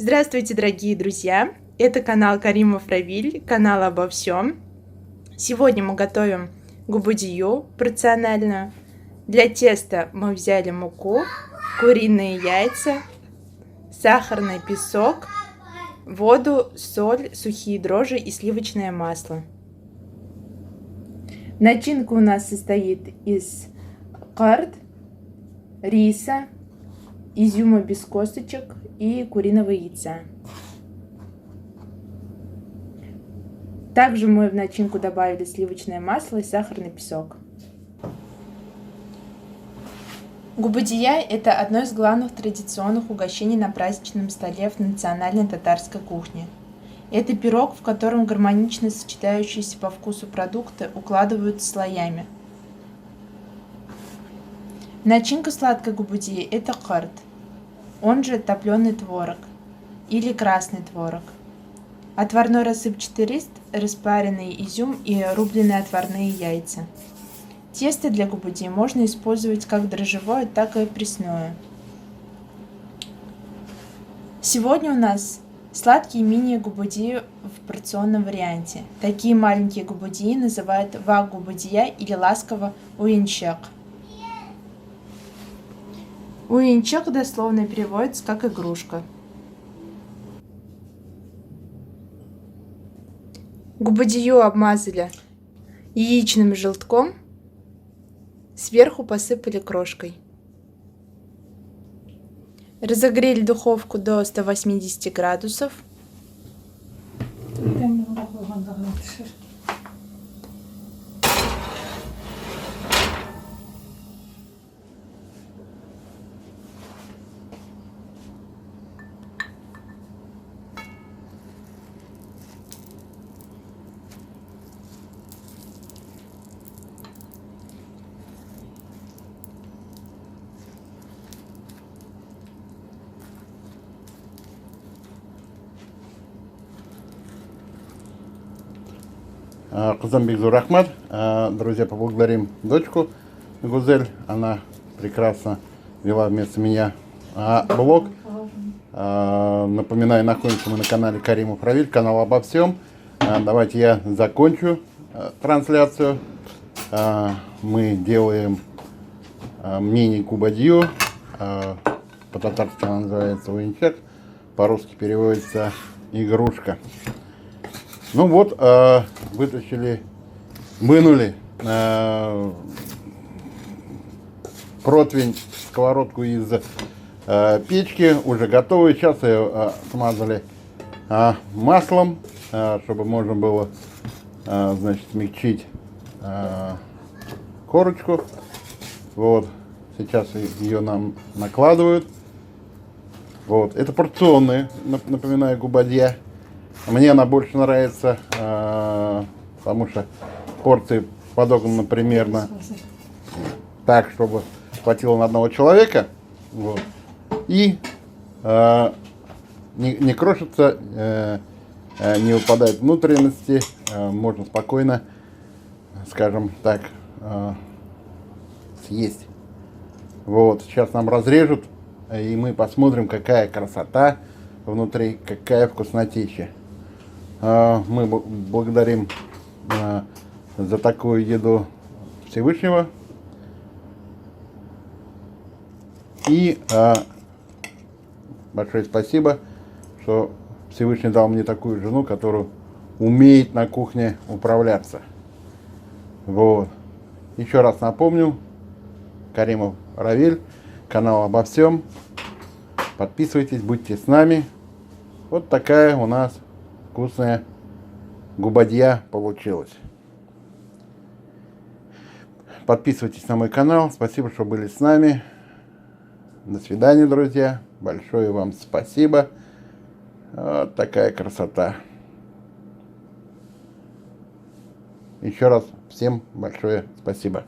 Здравствуйте, дорогие друзья! Это канал Каримов Равиль, канал обо всем. Сегодня мы готовим губудию порциональную. Для теста мы взяли муку, куриные яйца, сахарный песок, воду, соль, сухие дрожжи и сливочное масло. Начинка у нас состоит из кард, риса, изюма без косточек и куриного яйца. Также мы в начинку добавили сливочное масло и сахарный песок. Губудия – это одно из главных традиционных угощений на праздничном столе в национальной татарской кухне. Это пирог, в котором гармонично сочетающиеся по вкусу продукты укладываются слоями. Начинка сладкой губудии – это кард, он же топленый творог или красный творог, отварной рассыпчатый рис, распаренный изюм и рубленые отварные яйца. Тесто для губудии можно использовать как дрожжевое, так и пресное. Сегодня у нас сладкие мини-губудии в порционном варианте. Такие маленькие губудии называют вак-губудия или ласково уинчак. Уинчак дословно переводится как игрушка. Губудию обмазали яичным желтком, сверху посыпали крошкой. Разогрели духовку до 180 градусов. Кузамбекзу рахмат. Друзья, поблагодарим дочку Гузель. Она прекрасно вела вместо меня блог. Напоминаю, находимся мы на канале Каримов Равиль, канал обо всем. Давайте я закончу трансляцию. Мы делаем мини-губудию. По-татарски она называется уинчак. По-русски переводится игрушка. Ну вот, вынули противень, сковородку из печки, уже готовую. Сейчас ее смазали маслом, чтобы можно было, значит, смягчить корочку. Вот, сейчас ее нам накладывают. Вот, это порционные, напоминаю, губудия. Мне она больше нравится, потому что порции подогнаны примерно так, чтобы хватило на одного человека. Вот. И не крошится, не выпадают внутренности, можно спокойно, скажем так, съесть. Вот. Сейчас нам разрежут, и мы посмотрим, какая красота внутри, какая вкуснотища. Мы благодарим за такую еду Всевышнего. И большое спасибо, что Всевышний дал мне такую жену, которая умеет на кухне управляться. Вот. Еще раз напомню, Каримов Равиль, канал обо всем. Подписывайтесь, будьте с нами. Вот такая у нас вкусная губудия получилась. Подписывайтесь на мой канал. Спасибо, что были с нами. До свидания, друзья. Большое вам спасибо. Вот такая красота. Еще раз всем большое спасибо.